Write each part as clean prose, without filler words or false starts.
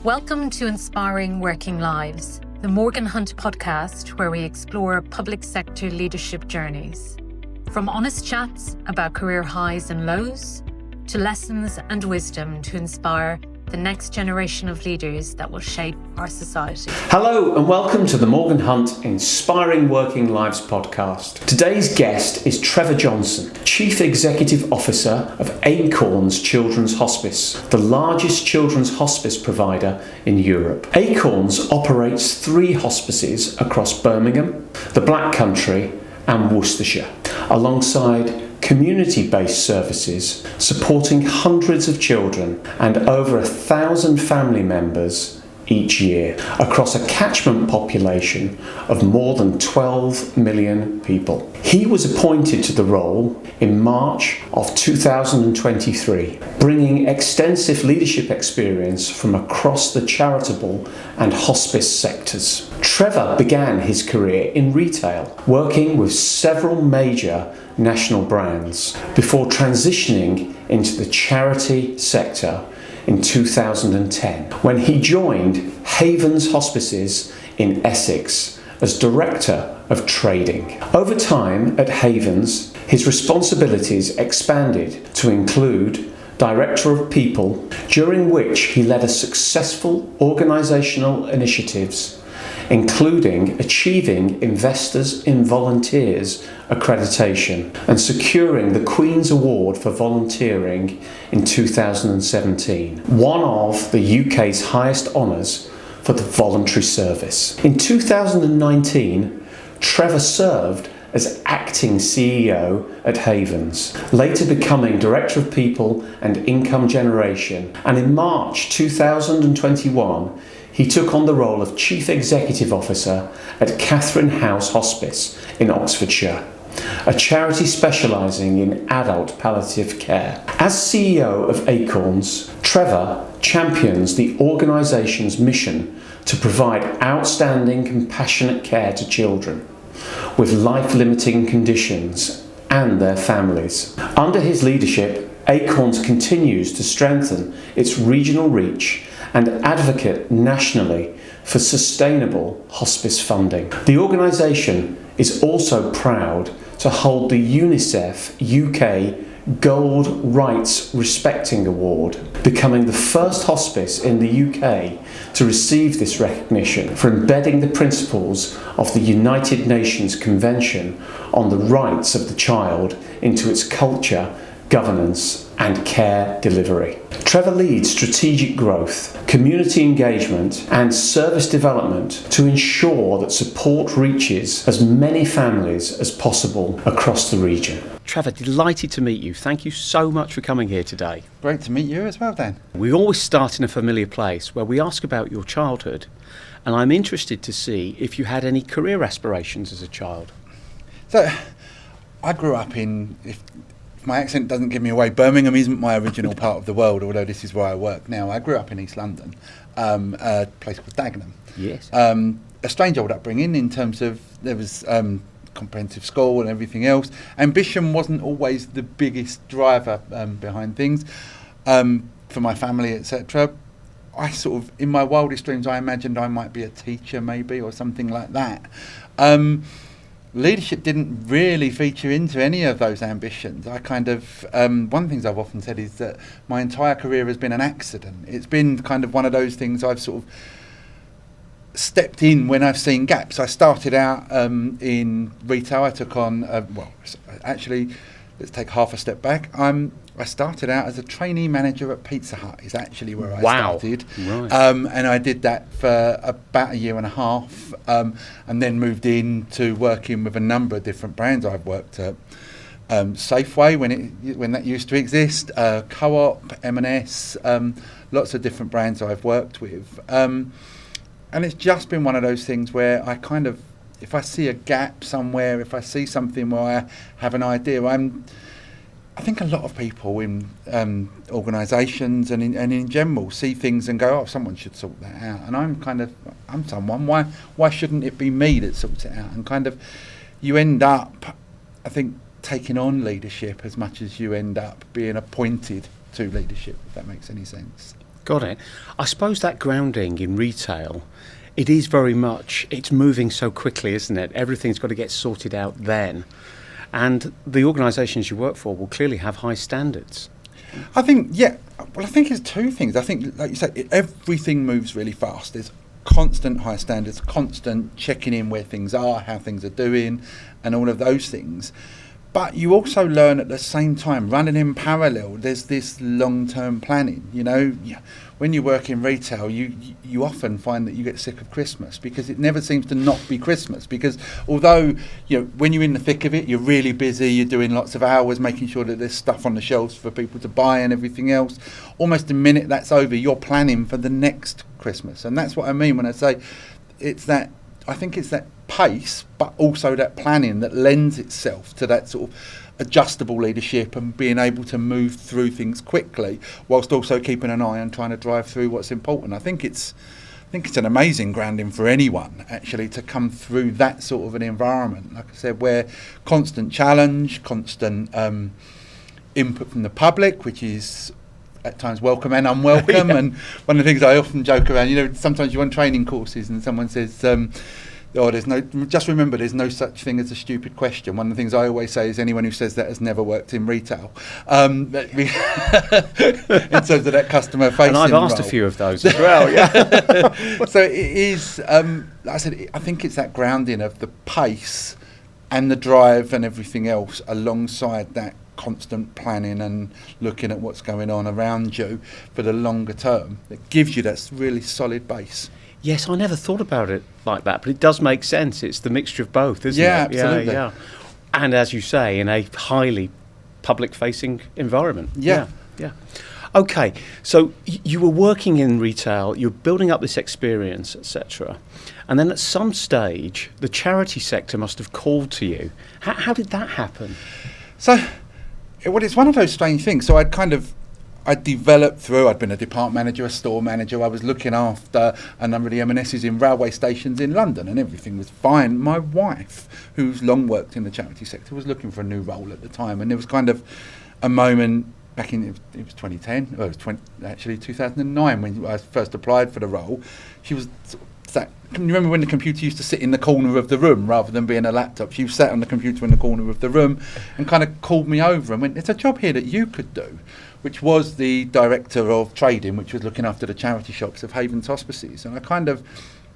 Welcome to Inspiring Working Lives, the Morgan Hunt podcast where we explore public sector leadership journeys. From honest chats about career highs and lows, to lessons and wisdom to inspire the next generation of leaders that will shape our society. Hello and welcome to the Morgan Hunt Inspiring Working Lives podcast. Today's guest is Trevor Johnson, Chief Executive Officer of Acorns Children's Hospice, the largest children's hospice provider in Europe. Acorns operates 3 hospices across Birmingham, the Black Country and Worcestershire, alongside community-based services supporting hundreds of children and over 1,000 family members each year across a catchment population of more than 12 million people. He was appointed to the role in March of 2023, bringing extensive leadership experience from across the charitable and hospice sectors. Trevor began his career in retail, working with several major national brands before transitioning into the charity sector in 2010 when he joined Havens Hospices in Essex as Director of Trading. Over time at Havens, his responsibilities expanded to include Director of People, during which he led a successful organisational initiatives including achieving Investors in Volunteers accreditation and securing the Queen's Award for Volunteering in 2017, one of the UK's highest honours for the voluntary service. In 2019, Trevor served as acting CEO at Havens, later becoming Director of People and Income Generation, and in March 2021, he took on the role of Chief Executive Officer at Catherine House Hospice in Oxfordshire, a charity specialising in adult palliative care. As CEO of Acorns, Trevor champions the organisation's mission to provide outstanding compassionate care to children with life-limiting conditions and their families. Under his leadership, Acorns continues to strengthen its regional reach and advocate nationally for sustainable hospice funding. The organisation is also proud to hold the UNICEF UK Gold Rights Respecting Award, becoming the first hospice in the UK to receive this recognition for embedding the principles of the United Nations Convention on the Rights of the Child into its culture, governance and care delivery. Trevor leads strategic growth, community engagement and service development to ensure that support reaches as many families as possible across the region. Trevor, delighted to meet you. Thank you so much for coming here today. Great to meet you as well, Dan. We always start in a familiar place where we ask about your childhood, and I'm interested to see if you had any career aspirations as a child. So, I grew up in, if my accent doesn't give me away, Birmingham isn't my original part of the world, although this is where I work now. I grew up in East London, a place called Dagenham. Yes. A strange old upbringing in terms of there was comprehensive school and everything else. Ambition wasn't always the biggest driver behind things. For my family, etc., I sort of, in my wildest dreams, I imagined I might be a teacher maybe or something like that. Leadership didn't really feature into any of those ambitions. I kind of, one of the things I've often said is that my entire career has been an accident. It's been kind of one of those things I've sort of stepped in when I've seen gaps. I started out in retail. I took on, actually, let's take half a step back. I started out as a trainee manager at Pizza Hut, is actually where I started. Right. And I did that for about a year and a half, and then moved into working with a number of different brands. I've worked at Safeway when that used to exist, Co-op, M&S, lots of different brands I've worked with. And it's just been one of those things where I kind of, if I see a gap somewhere, if I see something where I have an idea, I think a lot of people in organisations and in general see things and go, oh, someone should sort that out. And I'm someone, why shouldn't it be me that sorts it out? And kind of, you end up, I think, taking on leadership as much as you end up being appointed to leadership, if that makes any sense. Got it. I suppose that grounding in retail, it is very much, it's moving so quickly, isn't it? Everything's got to get sorted out then. And the organisations you work for will clearly have high standards. I think, well, I think it's two things. I think, like you say, everything moves really fast. There's constant high standards, constant checking in where things are, how things are doing, and all of those things. But you also learn at the same time, running in parallel, there's this long-term planning. You know, when you work in retail, you often find that you get sick of Christmas because it never seems to not be Christmas. Because although, when you're in the thick of it, you're really busy, you're doing lots of hours, making sure that there's stuff on the shelves for people to buy and everything else. Almost the minute that's over, you're planning for the next Christmas. And that's what I mean when I say I think it's that pace, but also that planning that lends itself to that sort of adjustable leadership and being able to move through things quickly whilst also keeping an eye on trying to drive through what's important. I think it's an amazing grounding for anyone actually to come through that sort of an environment, like I said, where constant challenge, constant input from the public, which is at times welcome and unwelcome. And one of the things I often joke around, sometimes you're on training courses and someone says, just remember there's no such thing as a stupid question. One of the things I always say is anyone who says that has never worked in retail. In terms of that customer facing. And I've asked role. A few of those as well, yeah. So it is, like I said, I think it's that grounding of the pace and the drive and everything else alongside that constant planning and looking at what's going on around you for the longer term that gives you that really solid base. Yes, I never thought about it like that, but it does make sense. It's the mixture of both, isn't it? Yeah, absolutely. Yeah. And as you say, in a highly public-facing environment. Yeah. Okay, so you were working in retail, you're building up this experience, etc. And then at some stage, the charity sector must have called to you. How did that happen? So, it's one of those strange things. So I'd developed through, I'd been a department manager, a store manager, I was looking after a number of the M&Ss in railway stations in London and everything was fine. My wife, who's long worked in the charity sector, was looking for a new role at the time, and there was kind of a moment back in, it was 2010, or it was 2009 when I first applied for the role. She was can you remember when the computer used to sit in the corner of the room rather than being a laptop? She sat on the computer in the corner of the room and kind of called me over and went, there's a job here that you could do, which was the director of trading, which was looking after the charity shops of Havens Hospices. And I kind of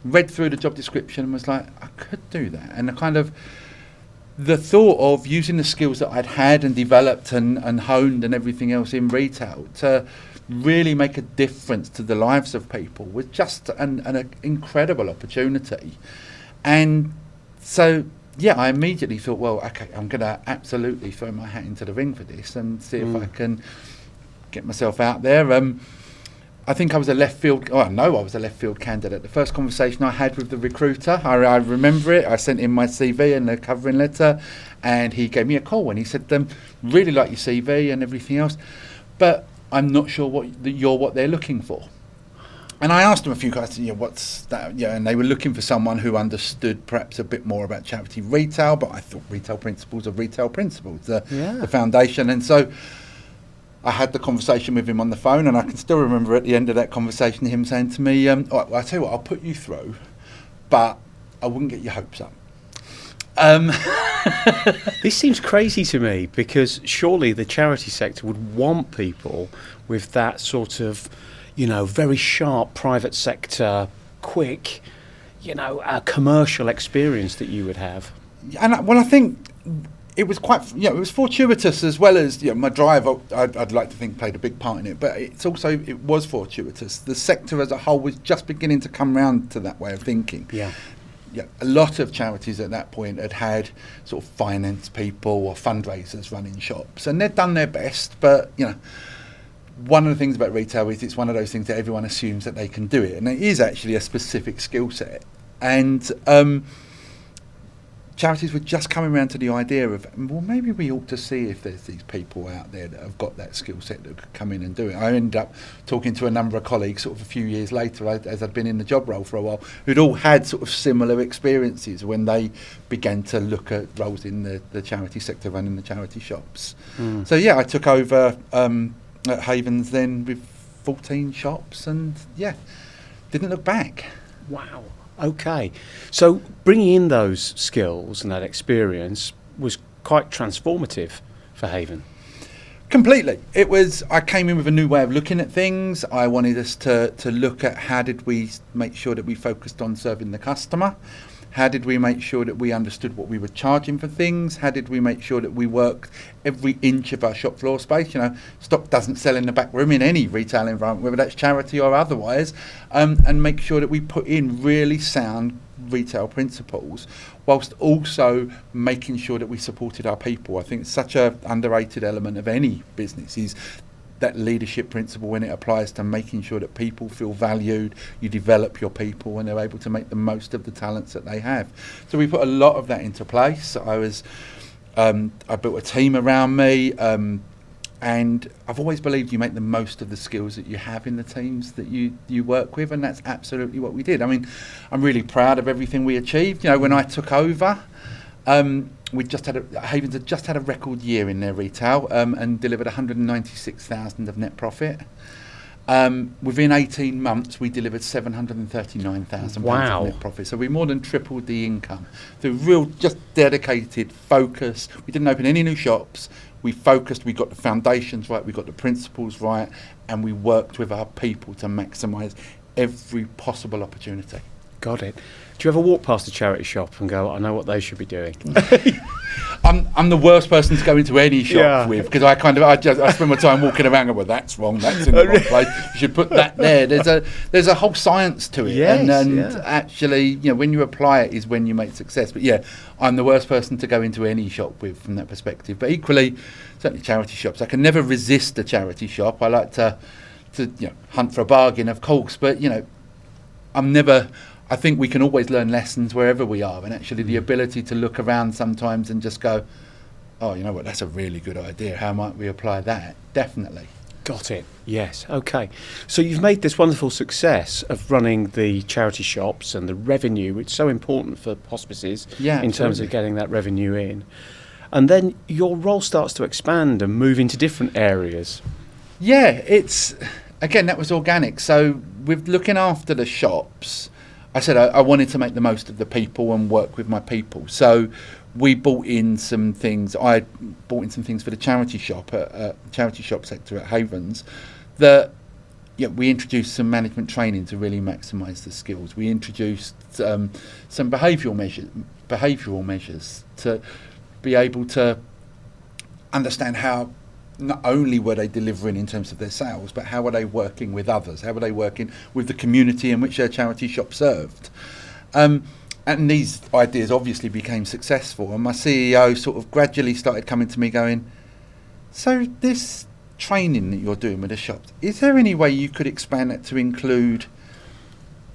read through the job description and was like, I could do that. And the thought of using the skills that I'd had and developed and honed and everything else in retail to really make a difference to the lives of people was just an incredible opportunity. And so, I immediately thought, well, okay, I'm going to absolutely throw my hat into the ring for this and see if I can get myself out there. I think I was a left field. I know I was a left field candidate. The first conversation I had with the recruiter, I remember it. I sent in my CV and the covering letter, and he gave me a call and he said, "Really like your CV and everything else, but I'm not sure what they're looking for." And I asked them a few questions. What's that? And they were looking for someone who understood perhaps a bit more about charity retail. But I thought retail principles are retail principles, the foundation, and so I had the conversation with him on the phone, and I can still remember at the end of that conversation him saying to me, all right, well, I'll tell you what, I'll put you through, but I wouldn't get your hopes up. This seems crazy to me because surely the charity sector would want people with that sort of, very sharp private sector, quick, commercial experience that you would have. And I think it was it was fortuitous as well as my drive. I'd like to think played a big part in it, but it was fortuitous. The sector as a whole was just beginning to come round to that way of thinking. Yeah, a lot of charities at that point had sort of finance people or fundraisers running shops, and they'd done their best. But one of the things about retail is it's one of those things that everyone assumes that they can do it, and it is actually a specific skill set. And charities were just coming around to the idea of, well, maybe we ought to see if there's these people out there that have got that skill set that could come in and do it. I ended up talking to a number of colleagues sort of a few years later, as I'd been in the job role for a while, who'd all had sort of similar experiences when they began to look at roles in the charity sector, running the charity shops. So I took over at Havens then with 14 shops, and didn't look back. Wow. Okay. So bringing in those skills and that experience was quite transformative for Haven. Completely. I came in with a new way of looking at things. I wanted us to look at how did we make sure that we focused on serving the customer. How did we make sure that we understood what we were charging for things? How did we make sure that we worked every inch of our shop floor space? Stock doesn't sell in the back room in any retail environment, whether that's charity or otherwise, and make sure that we put in really sound retail principles whilst also making sure that we supported our people. I think it's such a underrated element of any business is that leadership principle when it applies to making sure that people feel valued, you develop your people and they're able to make the most of the talents that they have. So we put a lot of that into place. I built a team around me, and I've always believed you make the most of the skills that you have in the teams that you work with, and that's absolutely what we did. I mean, I'm really proud of everything we achieved. When I took over, Havens had just had a record year in their retail and delivered 196,000 of net profit. Within 18 months, we delivered 739,000 pounds of net profit. So we more than tripled the income through real, just dedicated focus. We didn't open any new shops. We focused, we got the foundations right, we got the principles right, and we worked with our people to maximise every possible opportunity. Got it. Do you ever walk past a charity shop and go, I know what they should be doing? I'm the worst person to go into any shop with, because I spend my time walking around and go, well, that's wrong, that's in the wrong place, you should put that there. There's a whole science to it. Yes, and actually, when you apply it is when you make success. But I'm the worst person to go into any shop with from that perspective. But equally, certainly charity shops. I can never resist a charity shop. I like to hunt for a bargain, of course, but I think we can always learn lessons wherever we are, and actually the ability to look around sometimes and just go, oh, you know what, that's a really good idea. How might we apply that? Definitely. Got it. Yes. Okay. So you've made this wonderful success of running the charity shops and the revenue, which is so important for hospices in terms of getting that revenue in. And then your role starts to expand and move into different areas. Yeah, that was organic. So with looking after the shops, I said I wanted to make the most of the people and work with my people. So we bought in some things. I bought in some things for the charity shop charity shop sector at Havens. We introduced some management training to really maximise the skills. We introduced some behavioural measures to be able to understand how not only were they delivering in terms of their sales, but how were they working with others? How were they working with the community in which their charity shop served? And these ideas obviously became successful. And my CEO sort of gradually started coming to me going, so this training that you're doing with the shops, is there any way you could expand that to include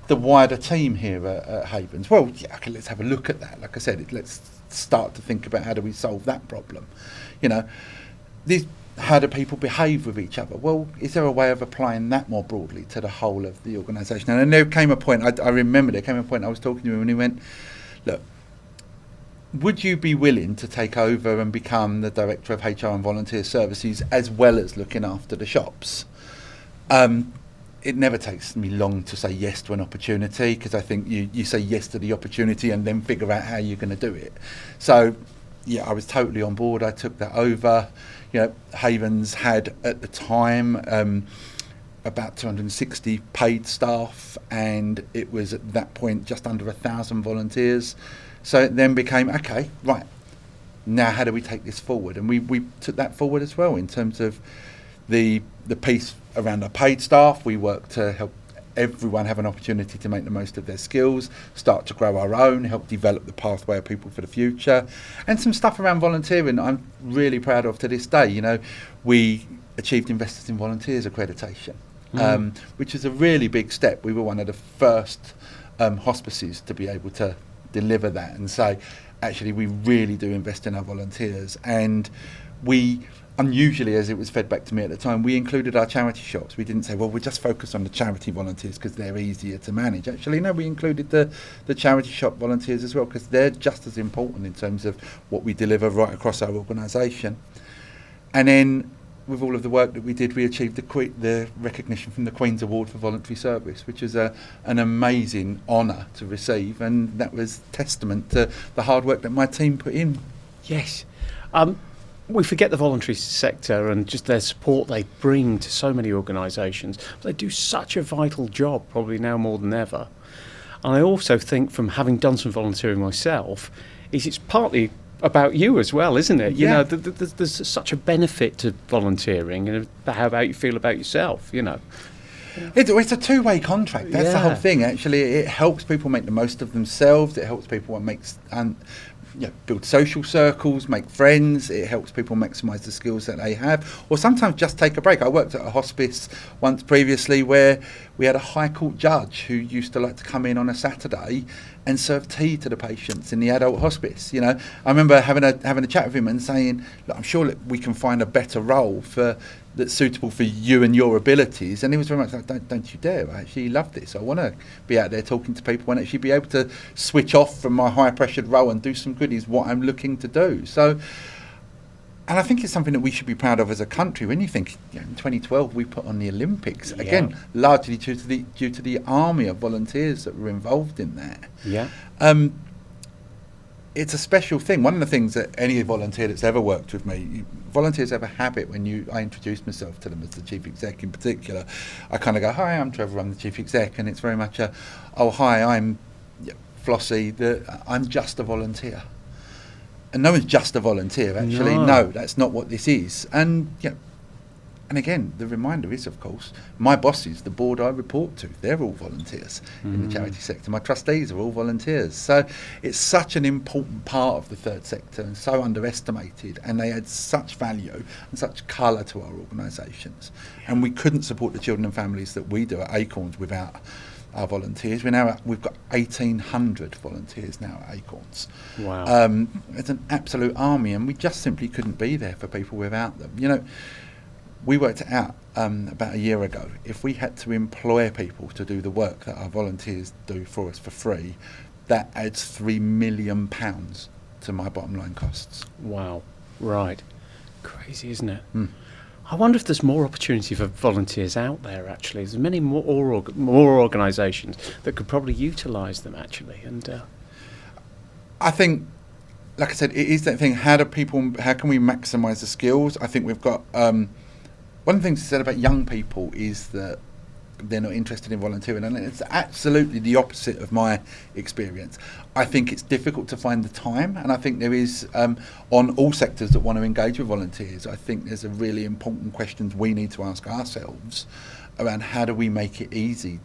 the wider team here at Havens? Well, okay, let's have a look at that. Like I said, let's start to think about how do we solve that problem. How do people behave with each other? Well, is there a way of applying that more broadly to the whole of the organisation? And then there came a point, I remember there came a point I was talking to him and he went, look, would you be willing to take over and become the Director of HR and Volunteer Services as well as looking after the shops? It never takes me long to say yes to an opportunity, because I think you say yes to the opportunity and then figure out how you're going to do it. So, I was totally on board. I took that over. Havens had at the time about 260 paid staff, and it was at that point just under 1,000 volunteers. So it then became, okay, right, now how do we take this forward? And we took that forward as well in terms of the piece around our paid staff. We worked to help everyone have an opportunity to make the most of their skills, start to grow our own, help develop the pathway of people for the future, and some stuff around volunteering I'm really proud of to this day. We achieved Investors in Volunteers accreditation, which is a really big step. We were one of the first hospices to be able to deliver that and say, actually, we really do invest in our volunteers. And we, unusually, as it was fed back to me at the time, we included our charity shops. We didn't say, well, we'll just focus on the charity volunteers because they're easier to manage. Actually, no, we included the charity shop volunteers as well, because they're just as important in terms of what we deliver right across our organisation. And then with all of the work that we did, we achieved the recognition from the Queen's Award for Voluntary Service, which is an amazing honour to receive, and that was testament to the hard work that my team put in. Yes. We forget the voluntary sector and just their support they bring to so many organisations. They do such a vital job, probably now more than ever. And I also think, from having done some volunteering myself, it's partly about you as well, isn't it? Yeah. There's such a benefit to volunteering, and how about you feel about yourself, It's a two-way contract. That's the whole Yeah. thing. Actually, it helps people make the most of themselves. It helps people build social circles, make friends. It helps people maximise the skills that they have, or sometimes just take a break. I worked at a hospice once previously where we had a High Court judge who used to like to come in on a Saturday and serve tea to the patients in the adult hospice. I remember having a chat with him and saying, "Look, I'm sure that we can find a better role that's suitable for you and your abilities." And he was very much like, don't you dare, I actually love this. I want to be out there talking to people and actually be able to switch off from my high pressured role and do some good is what I'm looking to do. So, and I think it's something that we should be proud of as a country. When you think, in 2012 we put on the Olympics, again, largely due to the army of volunteers that were involved in that. Yeah. It's a special thing. One of the things that any volunteer that's ever worked with me, volunteers have a habit when I introduce myself to them as the chief exec in particular. I kind of go, "Hi, I'm Trevor, I'm the chief exec," and it's very much "Oh, hi, I'm Flossie, I'm just a volunteer." And no one's just a volunteer, actually. No, that's not what this is. And and again, the reminder is, of course, my bosses, the board I report to, they're all volunteers in the charity sector. My trustees are all volunteers. So it's such an important part of the third sector and so underestimated, and they add such value and such colour to our organisations. And we couldn't support the children and families that we do at Acorns without our volunteers. We've got 1,800 volunteers now at Acorns. Wow. It's an absolute army, and we just simply couldn't be there for people without them. We worked it out about a year ago. If we had to employ people to do the work that our volunteers do for us for free, that adds £3 million to my bottom line costs. Wow. Right. Crazy, isn't it? I wonder if there's more opportunity for volunteers out there, actually. There's many more organisations that could probably utilise them, actually. And I think, like I said, it is that thing, how can we maximise the skills? I think we've got... one of the things you said about young people is that they're not interested in volunteering, and it's absolutely the opposite of my experience. I think it's difficult to find the time, and I think there is, on all sectors that want to engage with volunteers, I think there's a really important questions we need to ask ourselves around how do we make it easy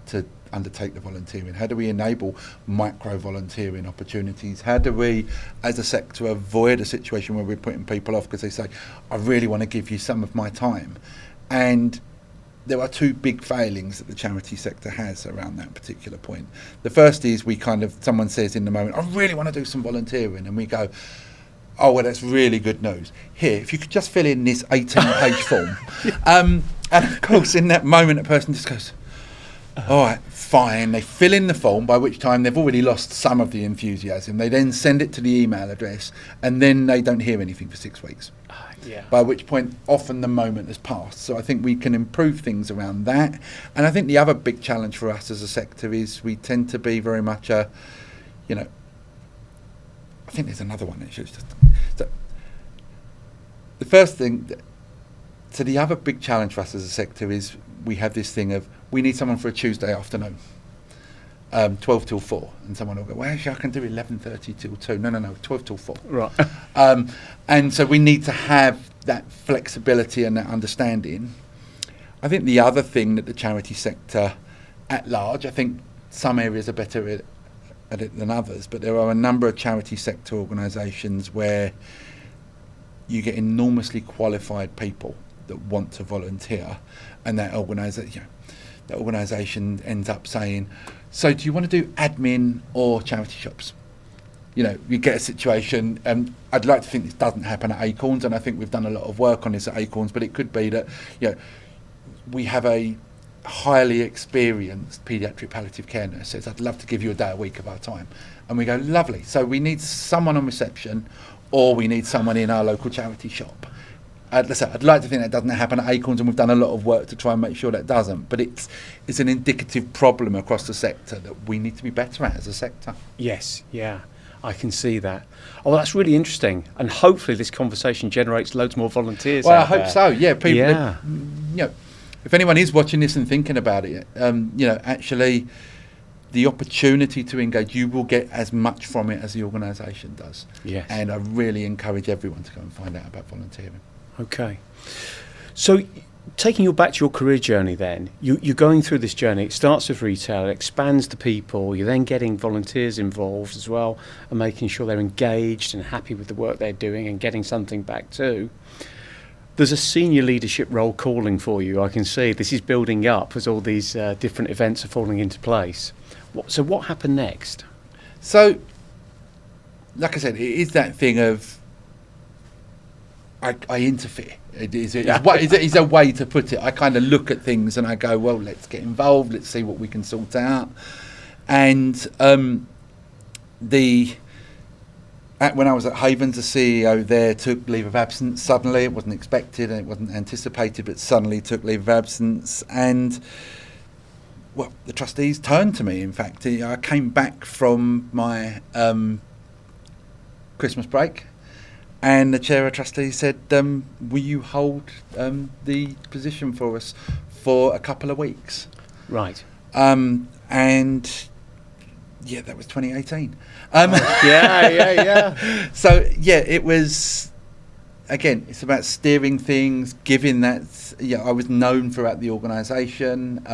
to undertake the volunteering? How do we enable micro volunteering opportunities? How do we, as a sector, avoid a situation where we're putting people off because they say, "I really want to give you some of my time"? And there are two big failings that the charity sector has around that particular point. The first is someone says in the moment, "I really want to do some volunteering," and we go, "Oh, well, that's really good news. Here, if you could just fill in this 18-page form." And of course, in that moment, a person just goes, "All right, fine." They fill in the form, by which time they've already lost some of the enthusiasm. They then send it to the email address, and then they don't hear anything for 6 weeks. By which point, often the moment has passed. So I think we can improve things around that. And I think the other big challenge for us as a sector is we tend to be very much I think there's another one. The first thing... So the other big challenge for us as a sector is we have this thing of we need someone for a Tuesday afternoon, 12 till 4, and someone will go, "Well, actually, I can do 11:30 till 2. No, 12 till 4. Right. And so we need to have that flexibility and that understanding. I think the other thing that the charity sector at large, I think some areas are better at it than others, but there are a number of charity sector organisations where you get enormously qualified people that want to volunteer, and that organisation ends up saying, "So do you want to do admin or charity shops?" You get a situation, and I'd like to think this doesn't happen at Acorns, and I think we've done a lot of work on this at Acorns, but it could be that we have a highly experienced paediatric palliative care nurse says, "I'd love to give you a day a week of our time," and we go, "Lovely, so we need someone on reception, or we need someone in our local charity shop." I'd like to think that doesn't happen at Acorns, and we've done a lot of work to try and make sure that doesn't. But it's an indicative problem across the sector that we need to be better at as a sector. Yes, yeah, I can see that. Oh, that's really interesting, and hopefully this conversation generates loads more volunteers. Well, I out hope there. so. Yeah, people. Yeah. If anyone is watching this and thinking about it, actually, the opportunity to engage, you will get as much from it as the organisation does. Yes. And I really encourage everyone to go and find out about volunteering. Okay. So, taking you back to your career journey then, you're going through this journey. It starts with retail, it expands to people, you're then getting volunteers involved as well and making sure they're engaged and happy with the work they're doing and getting something back too. There's a senior leadership role calling for you, I can see. This is building up as all these different events are falling into place. So what happened next? So, like I said, it is that thing of I interfere. It's a way to put it. I kind of look at things and I go, well, let's get involved. Let's see what we can sort out. And when I was at Havens, the CEO there took leave of absence suddenly. It wasn't expected and it wasn't anticipated, but suddenly took leave of absence. And, well, the trustees turned to me, in fact. I came back from my Christmas break. And the chair of trustees said, will you hold the position for us for a couple of weeks? Right. And, yeah, that was 2018. Yeah. So, yeah, it was, again, it's about steering things, giving that, I was known throughout the organisation,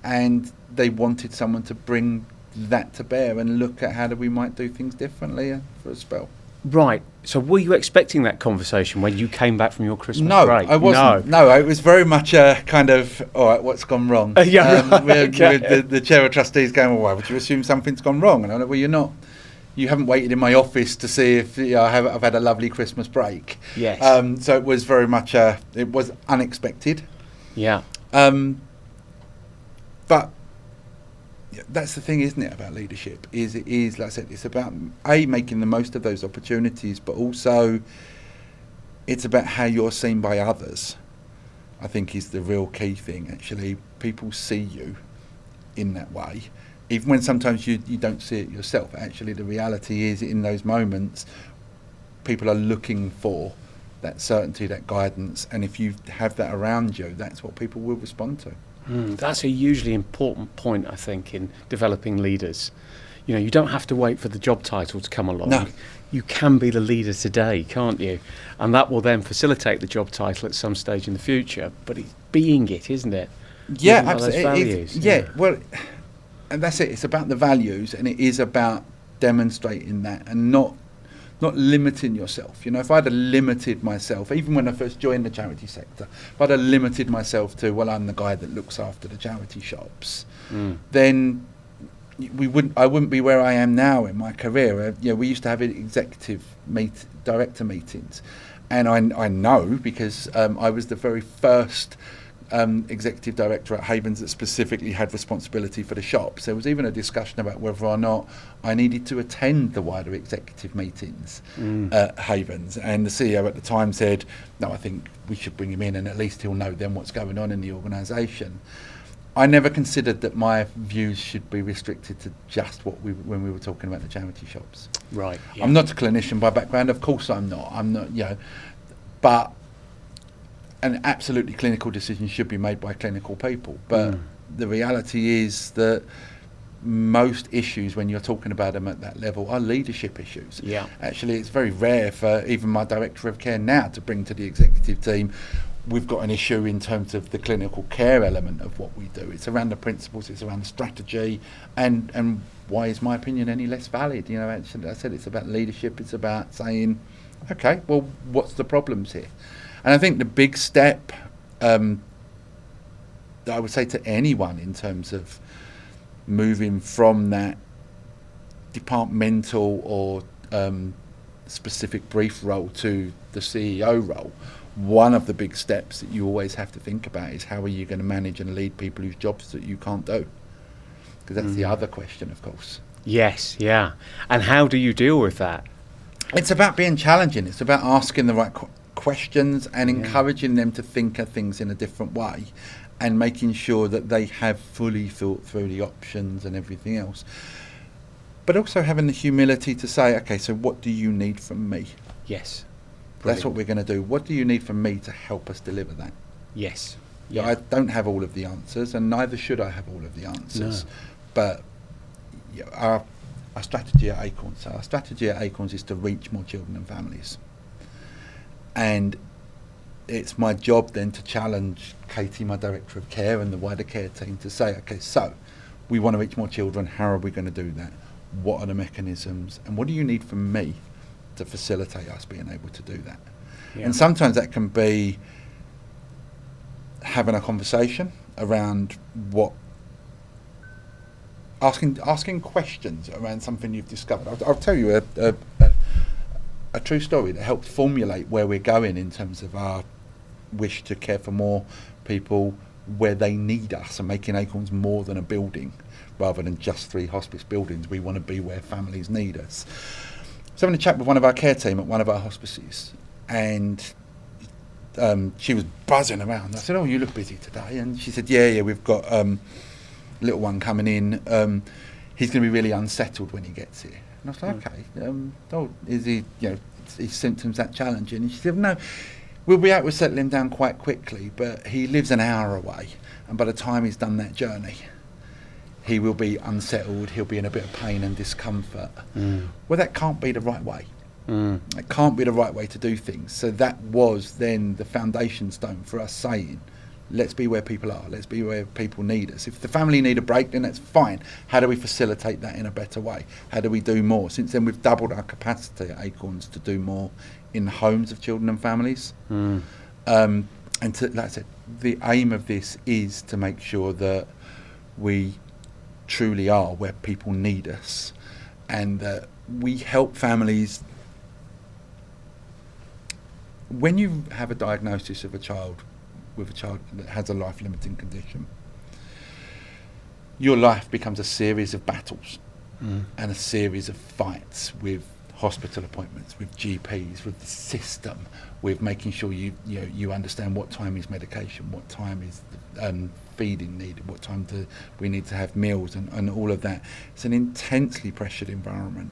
and they wanted someone to bring that to bear and look at how we might do things differently for a spell. Right. So were you expecting that conversation when you came back from your Christmas break? I wasn't. No, it was very much a kind of, all right, what's gone wrong? With the chair of trustees going, well, why would you assume something's gone wrong? And I know, well, you're not. You haven't waited in my office to see if I've had a lovely Christmas break. Yes. So it was very much it was unexpected. Yeah. But that's the thing, isn't it, about leadership? It is, like I said, it's about making the most of those opportunities, but also it's about how you're seen by others. I think is the real key thing. Actually, people see you in that way, even when sometimes you don't see it yourself. Actually, the reality is, in those moments, people are looking for that certainty, that guidance, and if you have that around you, that's what people will respond to. That's a hugely important point, I think, in developing leaders. You don't have to wait for the job title to come along. No. You can be the leader today, can't you? And that will then facilitate the job title at some stage in the future. But it's being it, isn't it? Yeah, Living by those absolutely. values. Well, and that's it. It's about the values, and it is about demonstrating that and not limiting yourself. If I'd have limited myself, even when I first joined the charity sector, if I'd have limited myself to, well, I'm the guy that looks after the charity shops, then I wouldn't be where I am now in my career. We used to have executive director meetings, and I know because I was the very first executive director at Havens that specifically had responsibility for the shops. There was even a discussion about whether or not I needed to attend the wider executive meetings at Havens, and the CEO at the time said, no, I think we should bring him in and at least he'll know then what's going on in the organisation. I never considered that my views should be restricted to just when we were talking about the charity shops. Right. Yeah. I'm not a clinician by background, of course I'm not, but an absolutely clinical decision should be made by clinical people. But the reality is that most issues, when you're talking about them at that level, are leadership issues. Yeah. Actually, it's very rare for even my director of care now to bring to the executive team, we've got an issue in terms of the clinical care element of what we do. It's around the principles, it's around the strategy, and why is my opinion any less valid? Actually, I said it's about leadership. It's about saying, okay, well, what's the problems here? And I think the big step that I would say to anyone in terms of moving from that departmental or specific brief role to the CEO role, one of the big steps that you always have to think about is how are you going to manage and lead people whose jobs that you can't do? Because that's the other question, of course. Yes, yeah. And how do you deal with that? It's about being challenging. It's about asking the right questions and encouraging them to think of things in a different way, and making sure that they have fully thought through the options and everything else. But also having the humility to say, okay, so what do you need from me? Yes. Brilliant. That's what we're going to do. What do you need from me to help us deliver that? Yes. Yeah. I don't have all of the answers, and neither should I have all of the answers. No. But our strategy at Acorns, is to reach more children and families. And it's my job then to challenge Katie, my Director of Care, and the wider care team to say, okay, so we want to reach more children. How are we going to do that? What are the mechanisms? And what do you need from me to facilitate us being able to do that? Yeah. And sometimes that can be having a conversation around asking questions around something you've discovered. I'll tell you a true story that helped formulate where we're going in terms of our wish to care for more people where they need us, and making Acorns more than a building rather than just 3 hospice buildings. We want to be where families need us. I was having a chat with one of our care team at one of our hospices, and she was buzzing around. I said, "Oh, you look busy today." And she said, "Yeah, we've got little one coming in. He's going to be really unsettled when he gets here." And I was like, "Okay, is he? His symptoms that challenging?" And she said, "No, we'll be able to settle him down quite quickly, but he lives an hour away, and by the time he's done that journey, he will be unsettled. He'll be in a bit of pain and discomfort." Well, that can't be the right way. It can't be the right way to do things. So that was then the foundation stone for us saying, let's be where people are. Let's be where people need us. If the family need a break, then that's fine. How do we facilitate that in a better way? How do we do more? Since then, we've doubled our capacity at Acorns to do more in the homes of children and families. And like I said, the aim of this is to make sure that we truly are where people need us, and that we help families. When you have a diagnosis of a child that has a life-limiting condition, your life becomes a series of battles and a series of fights with hospital appointments, with GPs, with the system, with making sure you understand what time is medication, what time is feeding needed, what time do we need to have meals, and all of that. It's an intensely pressured environment.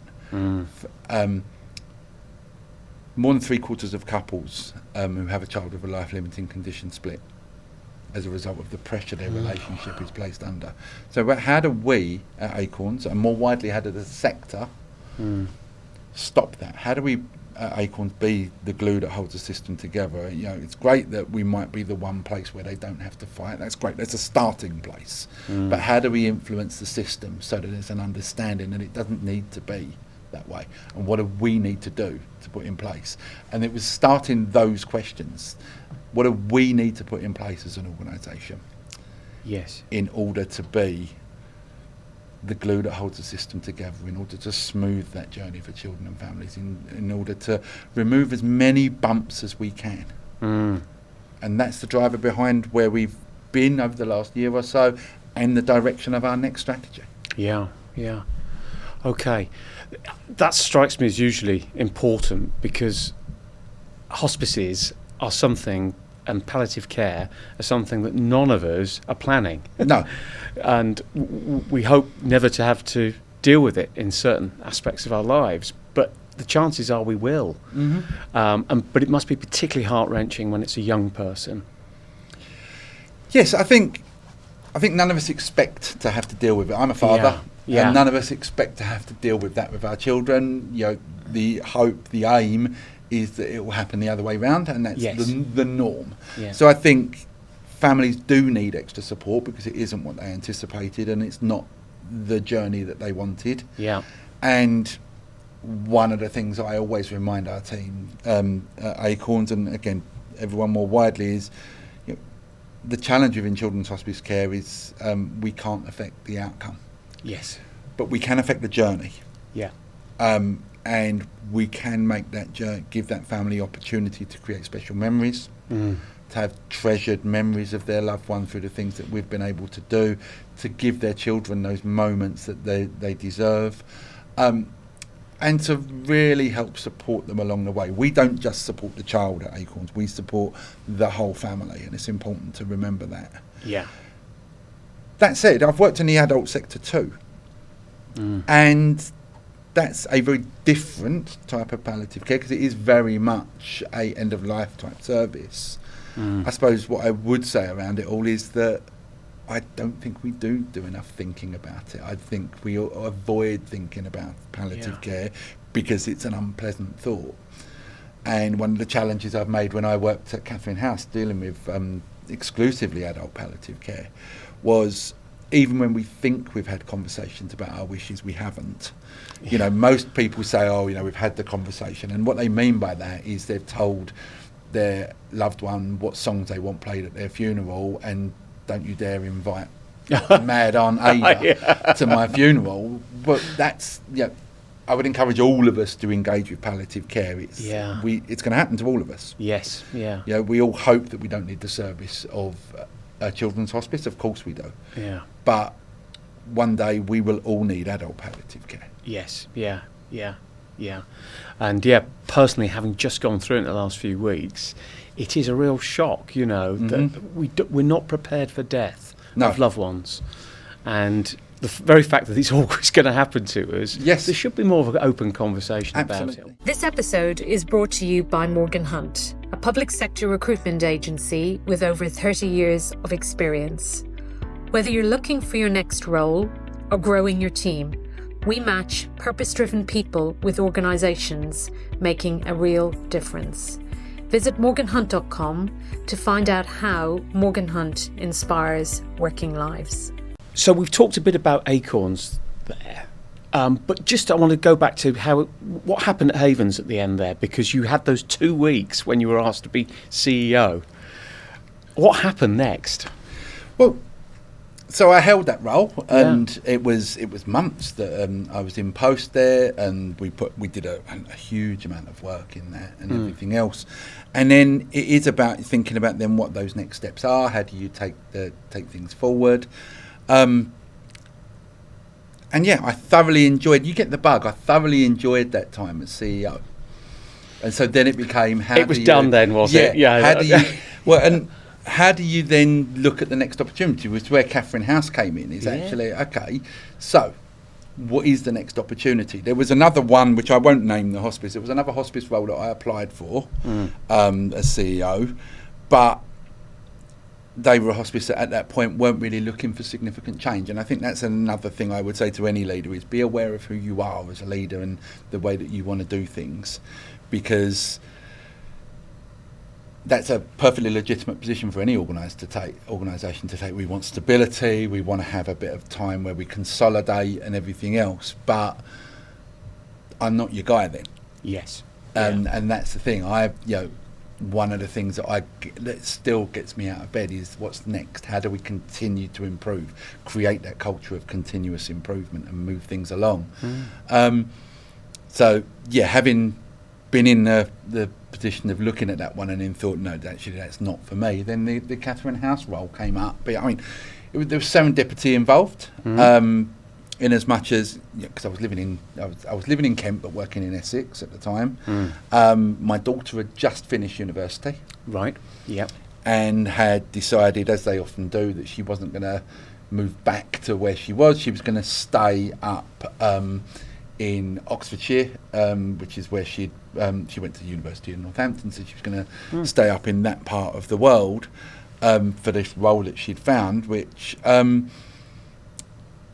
More than 3/4 of couples who have a child with a life-limiting condition split as a result of the pressure their relationship is placed under. So how do we at Acorns, and more widely how does the sector, stop that? How do we at Acorns be the glue that holds the system together? It's great that we might be the one place where they don't have to fight. That's great. That's a starting place. But how do we influence the system so that there's an understanding that it doesn't need to be that way? And what do we need to do to put in place? And it was starting those questions. What do we need to put in place as an organisation? Yes. In order to be the glue that holds the system together, in order to smooth that journey for children and families, in order to remove as many bumps as we can. And that's the driver behind where we've been over the last year or so, and the direction of our next strategy. Yeah. Okay. That strikes me as usually important, because hospices are something, and palliative care are something that none of us are planning. No. And we hope never to have to deal with it in certain aspects of our lives, but the chances are we will. But it must be particularly heart-wrenching when it's a young person. Yes, I think none of us expect to have to deal with it. I'm a father. Yeah. And none of us expect to have to deal with that with our children. The hope, the aim is that it will happen the other way round, and that's the norm. Yeah. So I think families do need extra support, because it isn't what they anticipated, and it's not the journey that they wanted. Yeah. And one of the things I always remind our team at Acorns, and again everyone more widely, is the challenge within children's hospice care is we can't affect the outcome. Yes. But we can affect the journey. Yeah. And we can make that journey, give that family opportunity to create special memories, to have treasured memories of their loved one through the things that we've been able to do, to give their children those moments that they deserve. and to really help support them along the way. We don't just support the child at Acorns, we support the whole family, and it's important to remember that. Yeah. That said, I've worked in the adult sector too, and that's a very different type of palliative care because it is very much a end-of-life type service. I suppose what I would say around it all is that I don't think we do enough thinking about it. I think we avoid thinking about palliative care because it's an unpleasant thought. And one of the challenges I've made when I worked at Catherine House dealing with exclusively adult palliative care was even when we think we've had conversations about our wishes, we haven't. You know, most people say, oh, you know, we've had the conversation. And what they mean by that is they've told their loved one what songs they want played at their funeral, and don't you dare invite mad Aunt Ada to my funeral. But that's, you know, I would encourage all of us to engage with palliative care. It's going to happen to all of us. Yes, yeah. You know, we all hope that we don't need the service of a children's hospice. Of course we do. Yeah. But one day we will all need adult palliative care. Yes, yeah. And personally, having just gone through it in the last few weeks, it is a real shock, you know, that we're not prepared for death of loved ones. And the very fact that it's always going to happen to us, there should be more of an open conversation about it. This episode is brought to you by Morgan Hunt, a public sector recruitment agency with over 30 years of experience. Whether you're looking for your next role or growing your team, we match purpose-driven people with organisations making a real difference. Visit morganhunt.com to find out how Morgan Hunt inspires working lives. So we've talked a bit about Acorns there, but just I want to go back to what happened at Havens at the end there, because you had those 2 weeks when you were asked to be CEO. What happened next? Well, so I held that role, and it was months that I was in post there, and we did a huge amount of work in that and everything else. And then it is about thinking about then what those next steps are. How do you take things forward? And I thoroughly enjoyed. You get the bug. I thoroughly enjoyed that time as CEO. And so then it became how it was done then, was it? Yeah. How do you? Well, and how do you then look at the next opportunity? Which is where Catherine House came in. Is actually okay. So, what is the next opportunity? There was another one which I won't name the hospice. It was another hospice role that I applied for as CEO, but they were a hospice that at that point weren't really looking for significant change. And I think that's another thing I would say to any leader is be aware of who you are as a leader and the way that you want to do things, because that's a perfectly legitimate position for any organisation to take. We want stability, we want to have a bit of time where we consolidate and everything else, but I'm not your guy then. Yes. And that's the thing. One of the things that still gets me out of bed is what's next. How do we continue to improve, create that culture of continuous improvement and move things along? Having been in the position of looking at that one and then thought, no, actually that's not for me, then the Catherine House role came up. But I mean, there was serendipity involved, in as much as, because I was living in Kent but working in Essex at the time. My daughter had just finished university. Right, yep. And had decided, as they often do, that she wasn't going to move back to where she was. She was going to stay up in Oxfordshire, which is where she went to university in Northampton, so she was going to stay up in that part of the world for this role that she'd found, which...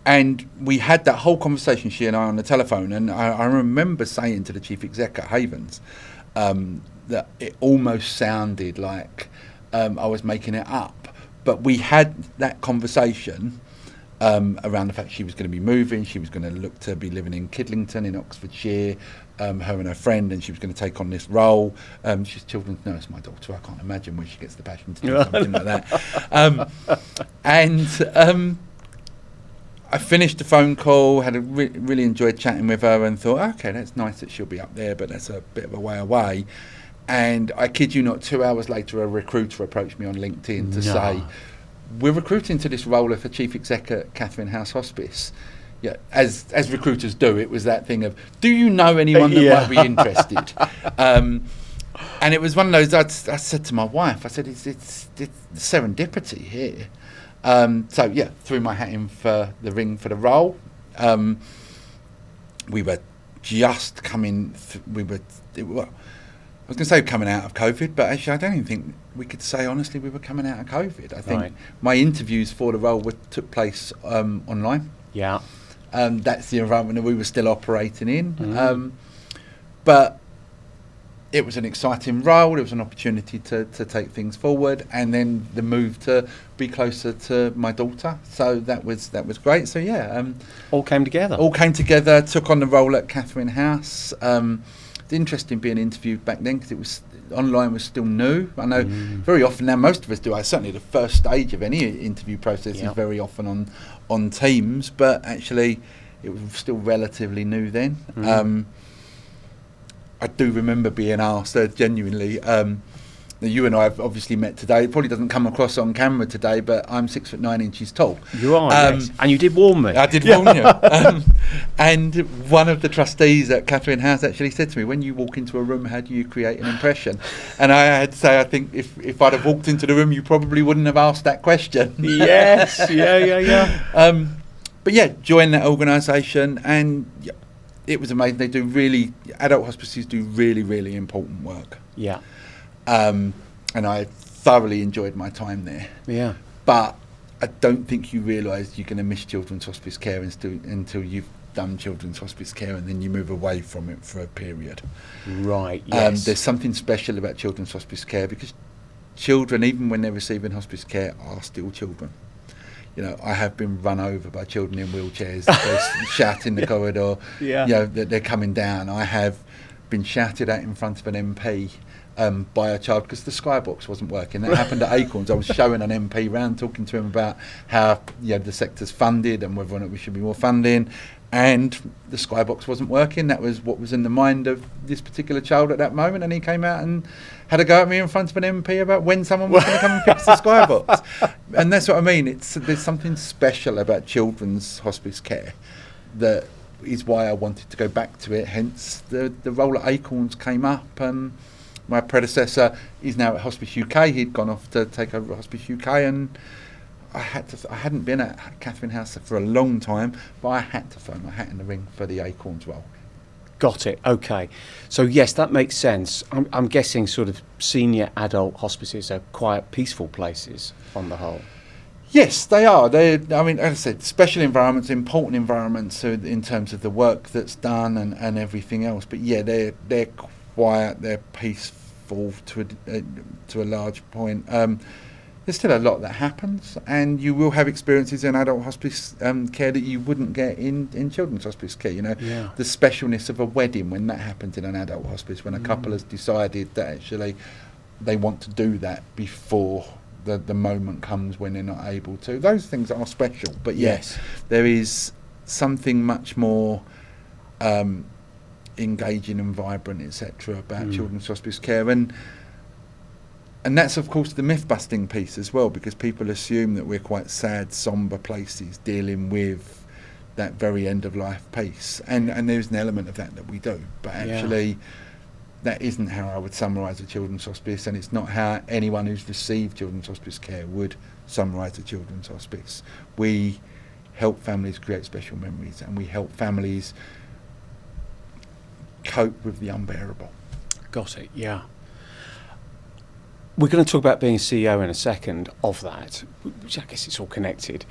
and we had that whole conversation, she and I, on the telephone, and I remember saying to the chief exec at Havens that it almost sounded like I was making it up. But we had that conversation around the fact she was going to be moving, she was going to look to be living in Kidlington in Oxfordshire, her and her friend, and she was going to take on this role. She's a children's nurse, my daughter. I can't imagine where she gets the passion to do something like that. I finished the phone call, had really enjoyed chatting with her, and thought, okay, that's nice that she'll be up there, but that's a bit of a way away. And I kid you not, 2 hours later, a recruiter approached me on LinkedIn to say, we're recruiting to this role of a chief exec at Catherine House Hospice. yeah, as recruiters do, it was that thing of, do you know anyone that might be interested? And it was one of those. I said to my wife, I said, it's serendipity here. So yeah, threw my hat in for the ring for the role. We were just coming. I was going to say coming out of COVID, but actually I don't even think we could say honestly we were coming out of COVID. I think my interviews for the role took place online. Yeah. That's the environment that we were still operating in. But it was an exciting role. It was an opportunity to take things forward, and then the move to be closer to my daughter. So that was great. So yeah, all came together. Took on the role at Catherine House. It's interesting being interviewed back then because it was online was still new. I know very often now most of us do. Certainly the first stage of any interview process is very often on Teams, but actually it was still relatively new then. I do remember being asked genuinely. You and I have obviously met today. It probably doesn't come across on camera today, but I'm 6'9" tall. You are, yes. And you did warn me. I did warn you. And one of the trustees at Catherine House actually said to me, "When you walk into a room, how do you create an impression?" And I had to say, I think if I'd have walked into the room, you probably wouldn't have asked that question. Yes, yeah. But yeah, joined that organisation, and it was amazing. Adult hospices do really, really important work. Yeah. And I thoroughly enjoyed my time there. Yeah. But I don't think you realise you're going to miss children's hospice care until you've done children's hospice care, and then you move away from it for a period. Right, yes. There's something special about children's hospice care because children, even when they're receiving hospice care, are still children. You know, I have been run over by children in wheelchairs. They shout in the corridor. Yeah. You know, that they're coming down. I have been shouted at in front of an MP by a child because the skybox wasn't working. That happened at Acorns. I was showing an MP round, talking to him about how the sector's funded and whether or not we should be more funding. And the skybox wasn't working. That was what was in the mind of this particular child at that moment. And he came out and had a go at me in front of an MP about when someone was going to come and fix the skybox. And that's what I mean. There's something special about children's hospice care that is why I wanted to go back to it. Hence, the role at Acorns came up. My predecessor is now at Hospice UK. He'd gone off to take over Hospice UK, and I hadn't been at Catherine House for a long time, but I had to throw my hat in the ring for the Acorns role. Got it. Okay. So yes, that makes sense. I'm guessing sort of senior adult hospices are quite peaceful places on the whole. Yes, they are. As I said, special environments, important environments in terms of the work that's done and everything else. But yeah, they're quiet, they're peaceful to a large point. There's still a lot that happens, and you will have experiences in adult hospice care that you wouldn't get in children's hospice care. You know, the specialness of a wedding when that happens in an adult hospice, when a couple has decided that actually they want to do that before the moment comes when they're not able to. Those things are special, but yes, there is something much more engaging and vibrant, etc., about children's hospice care, and that's of course the myth-busting piece as well, because people assume that we're quite sad, sombre places dealing with that very end-of-life piece, and there's an element of that we do, but actually that isn't how I would summarise a children's hospice, and it's not how anyone who's received children's hospice care would summarise a children's hospice. We help families create special memories, and we help families cope with the unbearable. Got it, yeah. We're going to talk about being CEO in a second of that, which I guess it's all connected.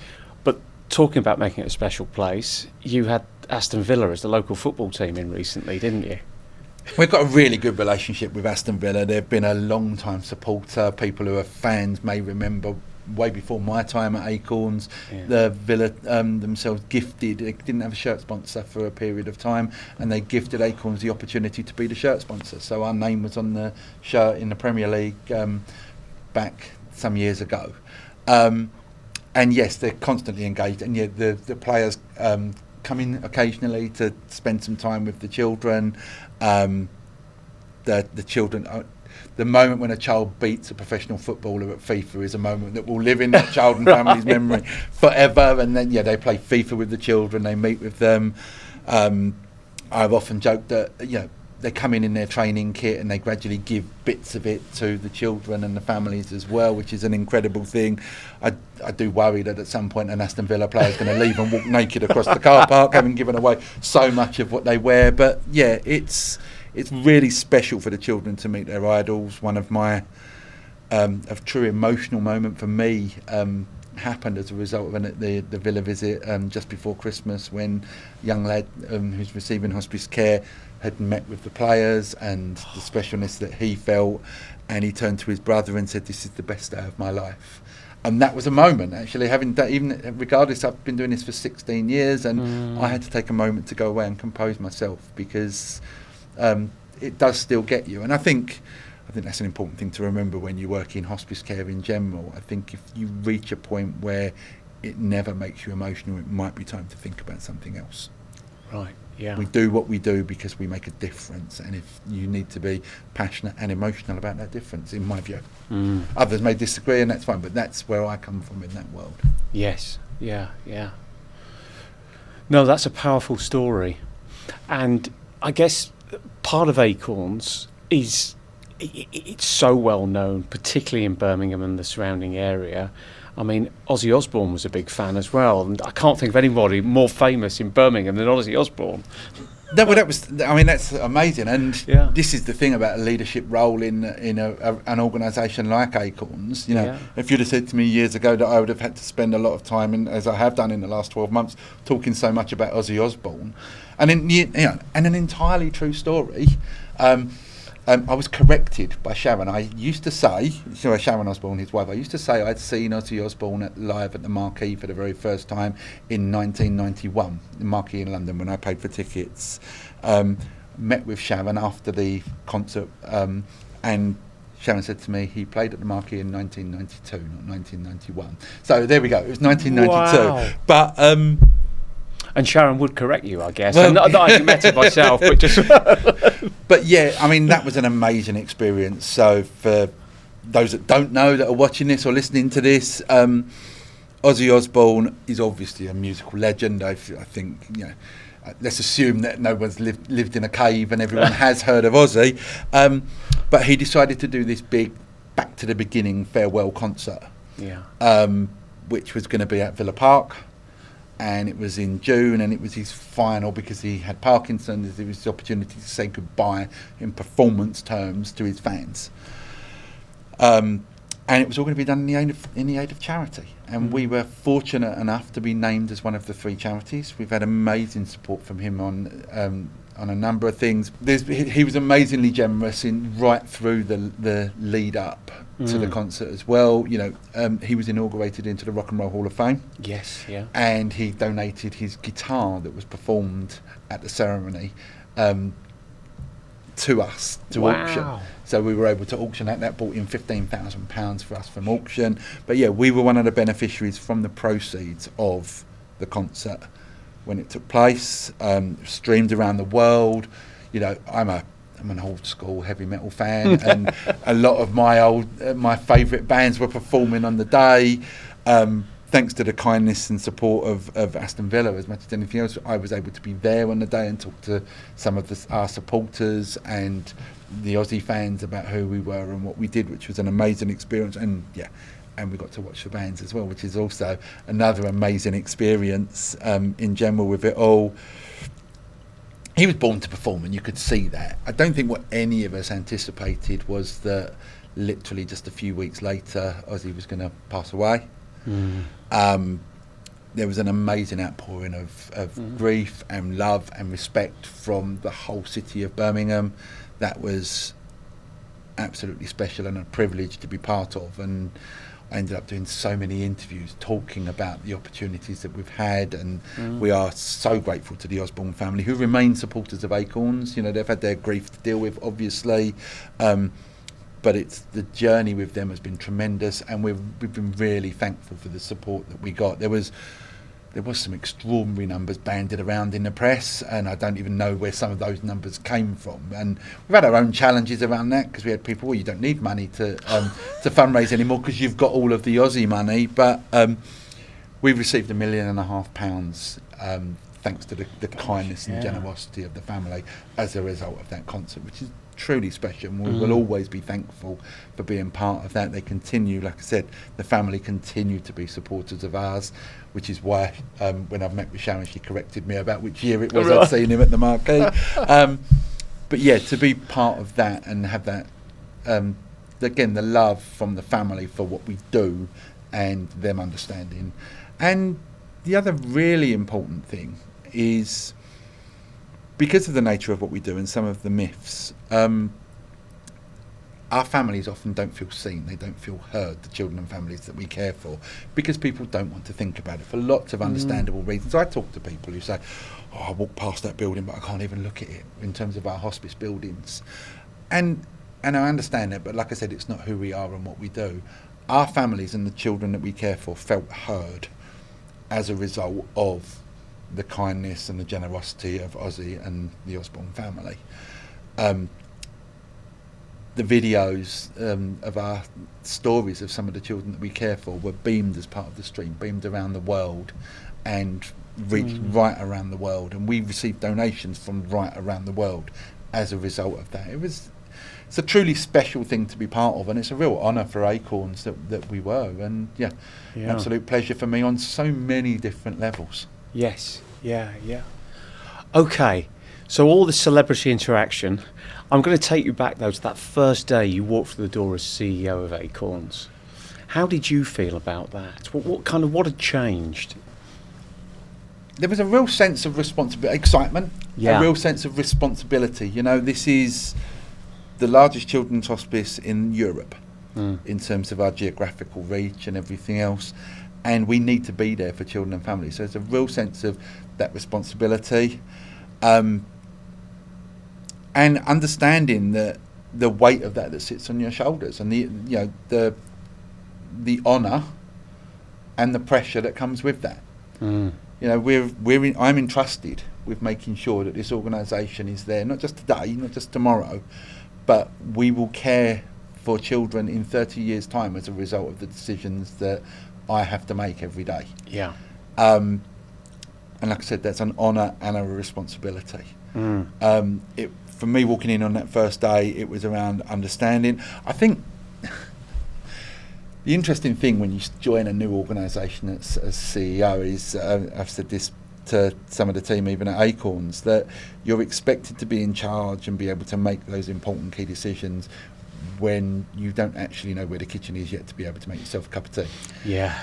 But talking about making it a special place, you had Aston Villa as the local football team in recently, didn't you? We've got a really good relationship with Aston Villa. They've been a long-time supporter. People who are fans may remember way before my time at Acorns, the Villa themselves gifted, they didn't have a shirt sponsor for a period of time, and they gifted Acorns the opportunity to be the shirt sponsor. So our name was on the shirt in the Premier League back some years ago. And yes, they're constantly engaged, and the players come in occasionally to spend some time with the children. the children. The moment when a child beats a professional footballer at FIFA is a moment that will live in that child and family's memory forever. And then, they play FIFA with the children, they meet with them. I've often joked that, they come in their training kit and they gradually give bits of it to the children and the families as well, which is an incredible thing. I do worry that at some point an Aston Villa player is going to leave and walk naked across the car park, having given away so much of what they wear. But it's really special for the children to meet their idols. One of my a true emotional moment for me happened as a result of the Villa visit just before Christmas, when a young lad who's receiving hospice care had met with the players and the specialness that he felt, and he turned to his brother and said, "This is the best day of my life." And that was a moment, actually, having that, even regardless, I've been doing this for 16 years, and I had to take a moment to go away and compose myself, because it does still get you. And I think that's an important thing to remember when you work in hospice care in general. I think if you reach a point where it never makes you emotional, it might be time to think about something else. Right, yeah. We do what we do because we make a difference, and if you need to be passionate and emotional about that difference, in my view. Others may disagree, and that's fine, but that's where I come from in that world. Yes, yeah. No, that's a powerful story. And I guess part of Acorns is it's so well known, particularly in Birmingham and the surrounding area. I mean, Ozzy Osbourne was a big fan as well, and I can't think of anybody more famous in Birmingham than Ozzy Osbourne. That's amazing, and this is the thing about a leadership role in an organisation like Acorns. If you'd have said to me years ago that I would have had to spend a lot of time, as I have done in the last 12 months, talking so much about Ozzy Osbourne, and an entirely true story. I was corrected by Sharon. I used to say, Sharon Osbourne, his wife, I used to say I'd seen Ozzy Osbourne live at the Marquee for the very first time in 1991, the Marquee in London, when I paid for tickets. Met with Sharon after the concert, and Sharon said to me, he played at the Marquee in 1992, not 1991. So there we go, it was 1992. Wow. But... and Sharon would correct you, I guess. Well, not that I met her myself, but just... But that was an amazing experience. So for those that don't know, that are watching this or listening to this, Ozzy Osbourne is obviously a musical legend. I think, let's assume that no one's lived in a cave and everyone has heard of Ozzy. But he decided to do this big back to the beginning farewell concert, which was going to be at Villa Park. And it was in June, and it was his final, because he had Parkinson's. It was the opportunity to say goodbye in performance terms to his fans. And it was all going to be done in the aid of charity. And we were fortunate enough to be named as one of the 3 charities. We've had amazing support from him on a number of things. He was amazingly generous right through the lead up to the concert as well. He was inaugurated into the Rock and Roll Hall of Fame. Yes, yeah. And he donated his guitar that was performed at the ceremony to us to auction. So we were able to auction that brought in £15,000 for us from auction. But we were one of the beneficiaries from the proceeds of the concert when it took place. Streamed around the world. I'm an old school heavy metal fan, and a lot of my favourite bands were performing on the day. Thanks to the kindness and support of Aston Villa, as much as anything else, I was able to be there on the day and talk to some of our supporters and the Aussie fans about who we were and what we did, which was an amazing experience. And we got to watch the bands as well, which is also another amazing experience in general with it all. He was born to perform, and you could see that. I don't think what any of us anticipated was that literally just a few weeks later, Ozzy was going to pass away. There was an amazing outpouring of grief and love and respect from the whole city of Birmingham. That was absolutely special and a privilege to be part of. And I ended up doing so many interviews talking about the opportunities that we've had, and we are so grateful to the Osbourne family, who remain supporters of Acorns. They've had their grief to deal with, obviously, but it's the journey with them has been tremendous, and we've been really thankful for the support that we got. There was there was some extraordinary numbers bandied around in the press, and I don't even know where some of those numbers came from. And we've had our own challenges around that, because we had people, well, you don't need money to fundraise anymore because you've got all of the Aussie money. But we've received £1.5 million thanks to the kindness and generosity of the family as a result of that concert, which is truly special, and we will always be thankful for being part of that. They continue, like I said, the family continue to be supporters of ours, which is why when I've met with Sharon, she corrected me about which year it was I'd seen him at the Marquee. But yeah, to be part of that and have that, again, the love from the family for what we do and them understanding. And the other really important thing is, because of the nature of what we do and some of the myths, our families often don't feel seen, they don't feel heard, the children and families that we care for, because people don't want to think about it for lots of understandable reasons. I talk to people who say, I walk past that building but I can't even look at it, in terms of our hospice buildings. And I understand that, but like I said, it's not who we are and what we do. Our families and the children that we care for felt heard as a result of the kindness and the generosity of Ozzy and the Osborne family. The videos of our stories of some of the children that we care for were beamed as part of the stream, beamed around the world and reached right around the world, and we received donations from right around the world as a result of that. It's a truly special thing to be part of, and it's a real honour for Acorns that we were, and absolute pleasure for me on so many different levels. Yes, yeah. Okay, so all the celebrity interaction, I'm going to take you back though to that first day you walked through the door as CEO of Acorns. How did you feel about that? What had changed? There was a real sense of responsibility, excitement, a real sense of responsibility. You know, this is the largest children's hospice in Europe in terms of our geographical reach and everything else, and we need to be there for children and families. So there's a real sense of that responsibility, and understanding the weight of that sits on your shoulders, and the honour and the pressure that comes with that. You know, I'm entrusted with making sure that this organisation is there, not just today, not just tomorrow, but we will care for children in 30 years' time as a result of the decisions that I have to make every day. Yeah. And like I said, that's an honour and a responsibility. For me, walking in on that first day, it was around understanding. I think the interesting thing when you join a new organisation as CEO is, I've said this to some of the team even at Acorns, that you're expected to be in charge and be able to make those important key decisions when you don't actually know where the kitchen is yet to be able to make yourself a cup of tea. Yeah.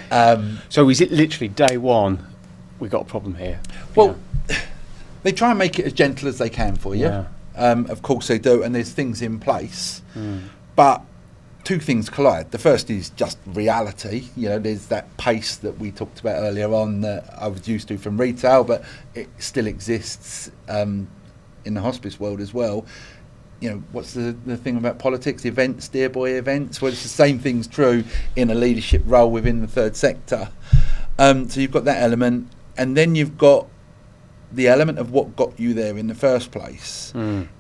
So is it literally day one, we got a problem here? Well, they try and make it as gentle as they can for you. Yeah. Of course they do, and there's things in place. But two things collide. The first is just reality. You know, there's that pace that we talked about earlier on that I was used to from retail, but it still exists in the hospice world as well. You know, what's the thing about politics? Events, dear boy, events. Well, it's the same thing's true in a leadership role within the third sector. So you've got that element, and then you've got the element of what got you there in the first place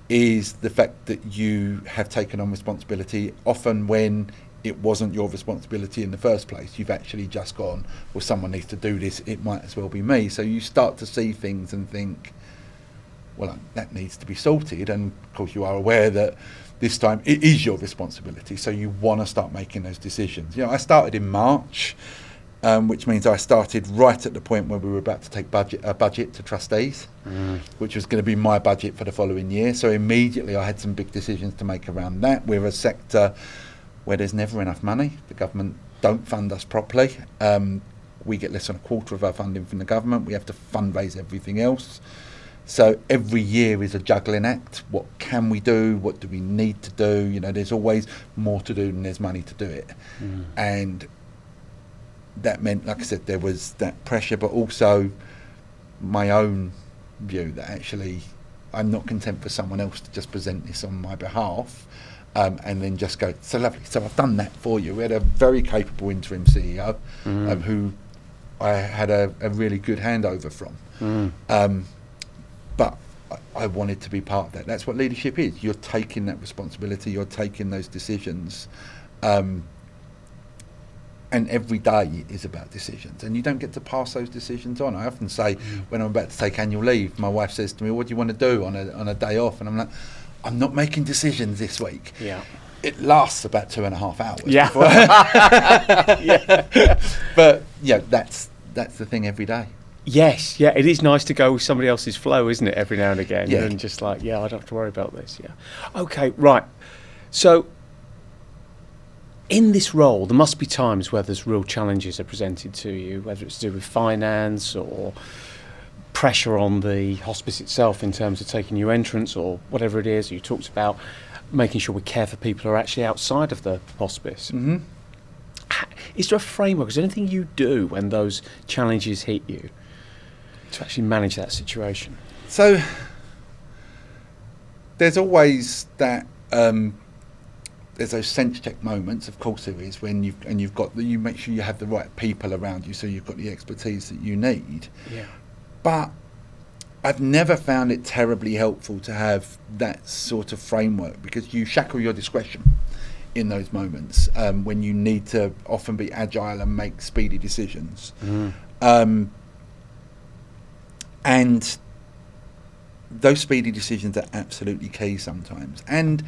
is the fact that you have taken on responsibility, often when it wasn't your responsibility in the first place. You've actually just gone, well, someone needs to do this, it might as well be me. So you start to see things and think, well, that needs to be sorted. And of course you are aware that this time it is your responsibility, so you want to start making those decisions. You know, I started in March, which means I started right at the point where we were about to take a budget to trustees, which was going to be my budget for the following year. So immediately I had some big decisions to make around that. We're a sector where there's never enough money. The government don't fund us properly. We get less than a quarter of our funding from the government. We have to fundraise everything else. So every year is a juggling act. What can we do? What do we need to do? You know, there's always more to do than there's money to do it. And that meant, like I said, there was that pressure, but also my own view that actually I'm not content for someone else to just present this on my behalf and then just go, so lovely, so I've done that for you. We had a very capable interim CEO who I had a really good handover from. But I wanted to be part of that. That's what leadership is. You're taking that responsibility, you're taking those decisions. And every day is about decisions, and you don't get to pass those decisions on. I often say when I'm about to take annual leave, my wife says to me, "What do you want to do on a day off?" And I'm like, "I'm not making decisions this week." Yeah. It lasts about 2.5 hours. Yeah. Yeah. But yeah, that's the thing every day. Yes, yeah, it is nice to go with somebody else's flow, isn't it, every now and again? Yeah. And just like, I don't have to worry about this, Okay, right. So, in this role, there must be times where there's real challenges are presented to you, whether it's to do with finance or pressure on the hospice itself in terms of taking new entrants or whatever it is. You talked about making sure we care for people who are actually outside of the hospice. Mm-hmm. Is there a framework? Is there anything you do when those challenges hit you to actually manage that situation? So there's always that there's those sense check moments, of course there is, when you make sure you have the right people around you, so you've got the expertise that you need. Yeah. But I've never found it terribly helpful to have that sort of framework, because you shackle your discretion in those moments when you need to often be agile and make speedy decisions. And those speedy decisions are absolutely key sometimes. And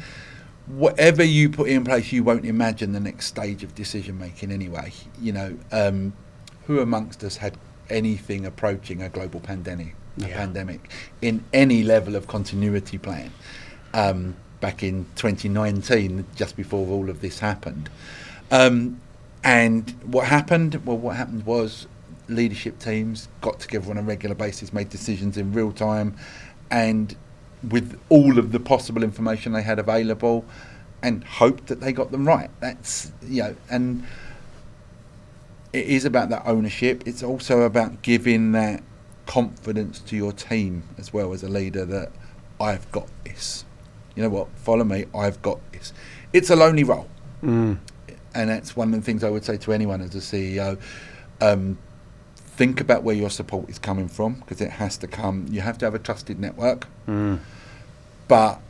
whatever you put in place, you won't imagine the next stage of decision making anyway. You know, who amongst us had anything approaching a global pandemic in any level of continuity plan back in 2019, just before all of this happened? And what happened? Well, what happened was leadership teams got together on a regular basis, made decisions in real time, and with all of the possible information they had available, and hoped that they got them right. That's, and it is about that ownership. It's also about giving that confidence to your team as well, as a leader, that I've got this. You know what? Follow me. I've got this. It's a lonely role. And that's one of the things I would say to anyone as a CEO. Think about where your support is coming from, because it has to come. You have to have a trusted network. But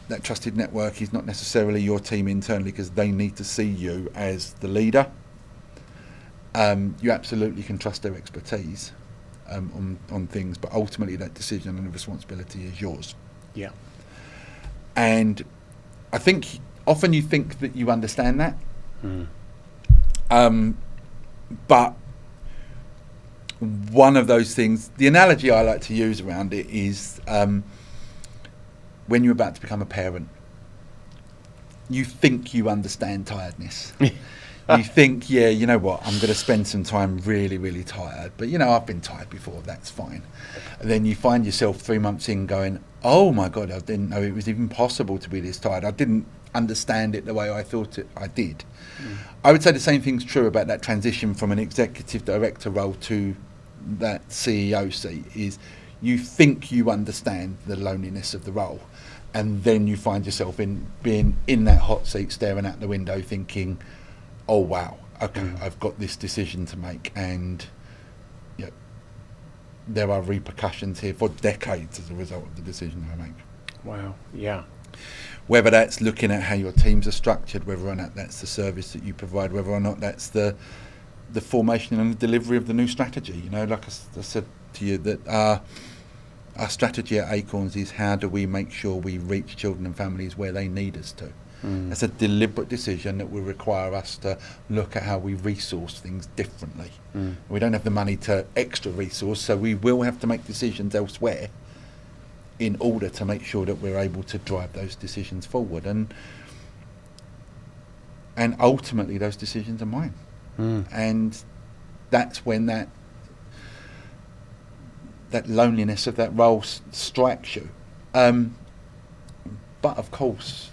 that trusted network is not necessarily your team internally, because they need to see you as the leader. You absolutely can trust their expertise on things, but ultimately that decision and the responsibility is yours. Yeah. And I think often you think that you understand that, but one of those things, the analogy I like to use around it is when you're about to become a parent, you think you understand tiredness. You think, you know what, I'm going to spend some time really, really tired. But, I've been tired before, that's fine. And then you find yourself 3 months in going, oh my God, I didn't know it was even possible to be this tired. I didn't understand it the way I thought I did. I would say the same thing's true about that transition from an executive director role to that CEO seat. Is you think you understand the loneliness of the role, and then you find yourself being in that hot seat, staring out the window, thinking, oh wow, okay, I've got this decision to make, and there are repercussions here for decades as a result of the decision I make. Wow, yeah. Whether that's looking at how your teams are structured, whether or not that's the service that you provide, whether or not that's the formation and the delivery of the new strategy. Like I said to you, that our strategy at Acorns is how do we make sure we reach children and families where they need us to. It's a deliberate decision that will require us to look at how we resource things differently. We don't have the money to extra resource, so we will have to make decisions elsewhere in order to make sure that we're able to drive those decisions forward. And ultimately those decisions are mine. And that's when that loneliness of that role strikes you. But of course,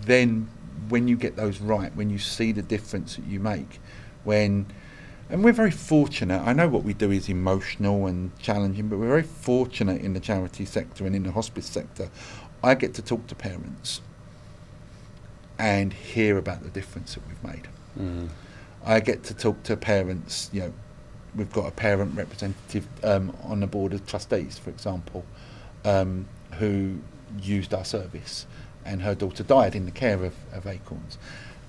then when you get those right, when you see the difference that you make, and we're very fortunate, I know what we do is emotional and challenging, but we're very fortunate in the charity sector and in the hospice sector. I get to talk to parents and hear about the difference that we've made. I get to talk to parents. We've got a parent representative on the board of trustees, for example, who used our service, and her daughter died in the care of Acorns,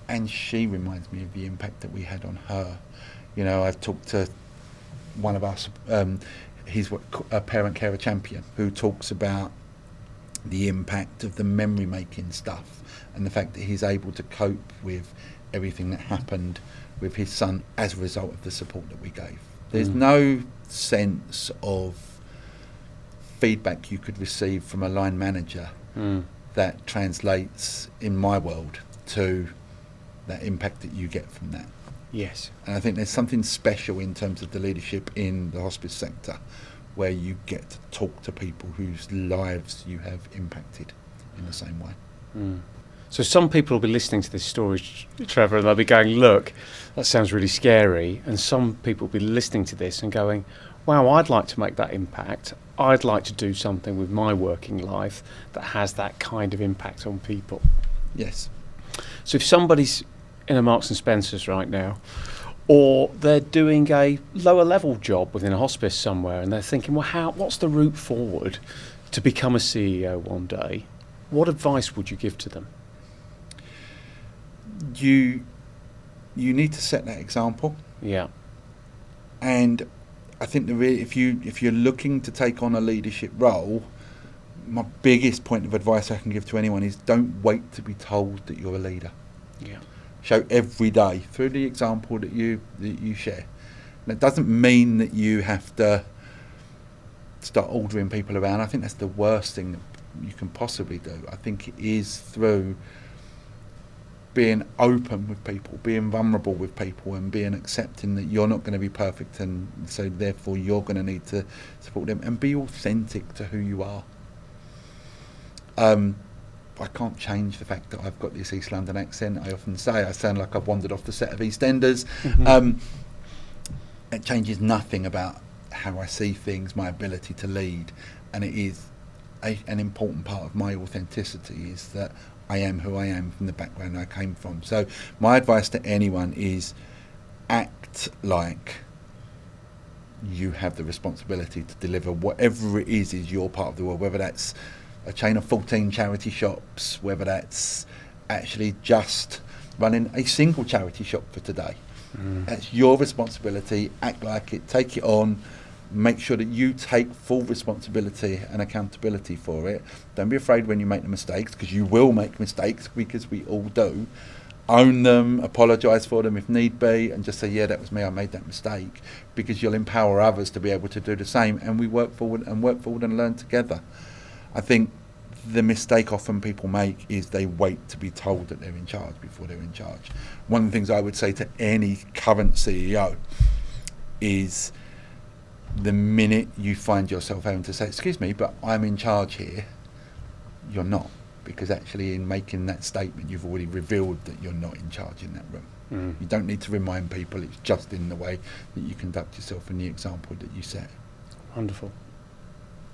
and she reminds me of the impact that we had on her. I've talked to one of us, he's a parent carer champion, who talks about the impact of the memory making stuff and the fact that he's able to cope with everything that happened with his son as a result of the support that we gave. There's no sense of feedback you could receive from a line manager that translates in my world to that impact that you get from that. Yes. And I think there's something special in terms of the leadership in the hospice sector, where you get to talk to people whose lives you have impacted in the same way. So some people will be listening to this story, Trevor, and they'll be going, look, that sounds really scary. And some people will be listening to this and going, wow, I'd like to make that impact. I'd like to do something with my working life that has that kind of impact on people. Yes. So if somebody's in a Marks and Spencer's right now, or they're doing a lower level job within a hospice somewhere, and they're thinking, well, what's the route forward to become a CEO one day? What advice would you give to them? You need to set that example. Yeah. And I think if you're looking to take on a leadership role, my biggest point of advice I can give to anyone is don't wait to be told that you're a leader. Yeah. Show every day through the example that you share. And it doesn't mean that you have to start ordering people around. I think that's the worst thing that you can possibly do. I think it is through being open with people, being vulnerable with people, and being accepting that you're not going to be perfect, and so therefore you're going to need to support them, and be authentic to who you are. I can't change the fact that I've got this East London accent. I often say I sound like I've wandered off the set of EastEnders. It changes nothing about how I see things, my ability to lead, and it is an important part of my authenticity is that I am who I am from the background I came from. So my advice to anyone is act like you have the responsibility to deliver whatever it is your part of the world, whether that's a chain of 14 charity shops, whether that's actually just running a single charity shop for today. That's your responsibility. Act like it, take it on, make sure that you take full responsibility and accountability for it. Don't be afraid when you make the mistakes, because you will make mistakes, because we all do. Own them, apologise for them if need be, and just say, yeah, that was me, I made that mistake, because you'll empower others to be able to do the same, and we work forward and learn together. I think the mistake often people make is they wait to be told that they're in charge before they're in charge. One of the things I would say to any current CEO is the minute you find yourself having to say, excuse me, but I'm in charge here, you're not. Because actually in making that statement, you've already revealed that you're not in charge in that room. You don't need to remind people, it's just in the way that you conduct yourself and the example that you set. Wonderful.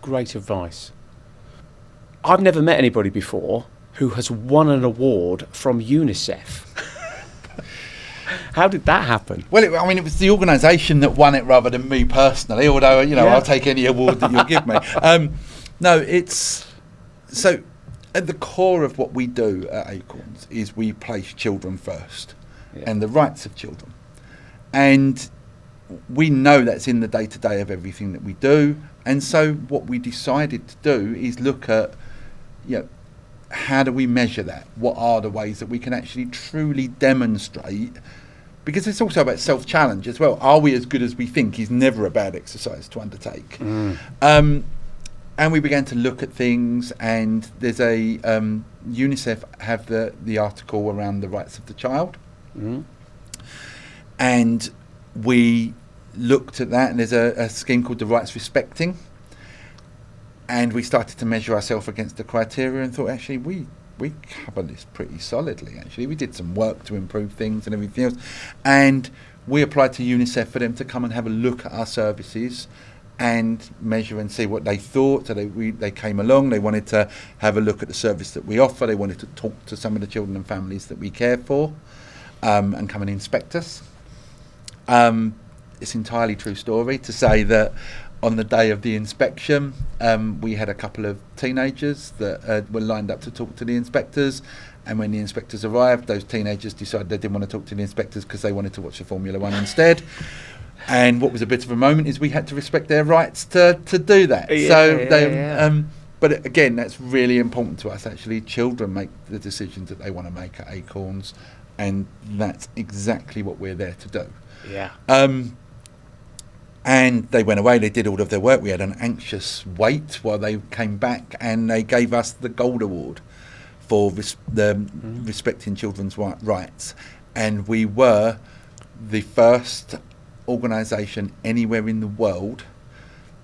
Great advice. I've never met anybody before who has won an award from UNICEF. How did that happen? Well, it was the organisation that won it rather than me personally, although, I'll take any award that you'll give me. No, it's... So, at the core of what we do at Acorns is we place children first and the rights of children. And we know that's in the day-to-day of everything that we do. And so what we decided to do is look at, how do we measure that? What are the ways that we can actually truly demonstrate? Because it's also about self-challenge as well. Are we as good as we think is never a bad exercise to undertake. And we began to look at things, and there's a UNICEF have the article around the rights of the child. And we looked at that, and there's a scheme called the Rights Respecting. And we started to measure ourselves against the criteria and thought, actually, we cover this pretty solidly, actually. We did some work to improve things and everything else. And we applied to UNICEF for them to come and have a look at our services and measure and see what they thought. So they came along, they wanted to have a look at the service that we offer, they wanted to talk to some of the children and families that we care for, and come and inspect us. It's entirely true story to say that on the day of the inspection, we had a couple of teenagers that were lined up to talk to the inspectors. And when the inspectors arrived, those teenagers decided they didn't want to talk to the inspectors because they wanted to watch the Formula One instead. And what was a bit of a moment is we had to respect their rights to do that. But again, that's really important to us. Actually, children make the decisions that they want to make at Acorns, and that's exactly what we're there to do. Yeah. And they went away, they did all of their work. We had an anxious wait while they came back, and they gave us the Gold Award for respecting children's rights. And we were the first organisation anywhere in the world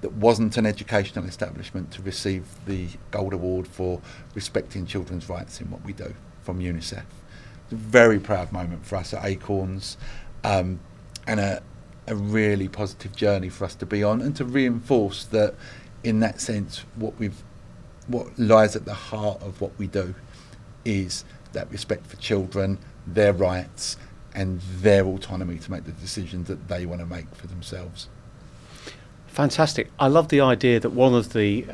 that wasn't an educational establishment to receive the Gold Award for respecting children's rights in what we do from UNICEF. It's a very proud moment for us at Acorns, and a really positive journey for us to be on, and to reinforce that in that sense what lies at the heart of what we do is that respect for children, their rights and their autonomy to make the decisions that they want to make for themselves. Fantastic. I love the idea that one of the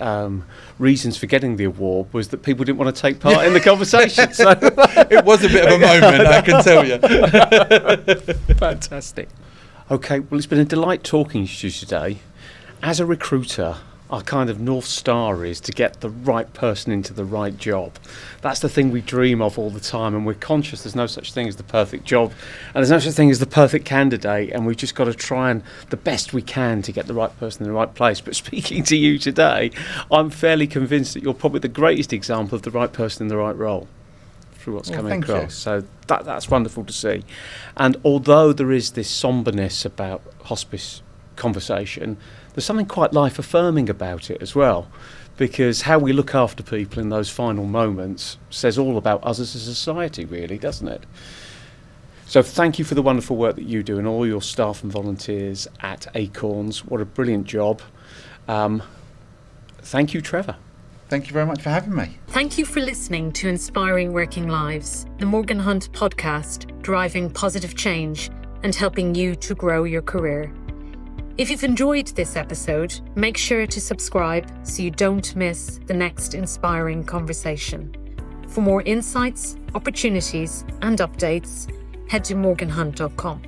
reasons for getting the award was that people didn't want to take part in the conversation. So it was a bit of a moment, I can tell you. Fantastic. Okay, well, it's been a delight talking to you today. As a recruiter, our kind of North Star is to get the right person into the right job. That's the thing we dream of all the time, and we're conscious there's no such thing as the perfect job, and there's no such thing as the perfect candidate, and we've just got to try and the best we can to get the right person in the right place. But speaking to you today, I'm fairly convinced that you're probably the greatest example of the right person in the right role through what's coming across. You. So that's wonderful to see. And although there is this somberness about hospice conversation, there's something quite life affirming about it as well, because how we look after people in those final moments says all about us as a society, really, doesn't it? So thank you for the wonderful work that you do and all your staff and volunteers at Acorns. What a brilliant job. Thank you, Trevor. Thank you very much for having me. Thank you for listening to Inspiring Working Lives, the Morgan Hunt podcast, driving positive change and helping you to grow your career. If you've enjoyed this episode, make sure to subscribe so you don't miss the next inspiring conversation. For more insights, opportunities, and updates, head to morganhunt.com.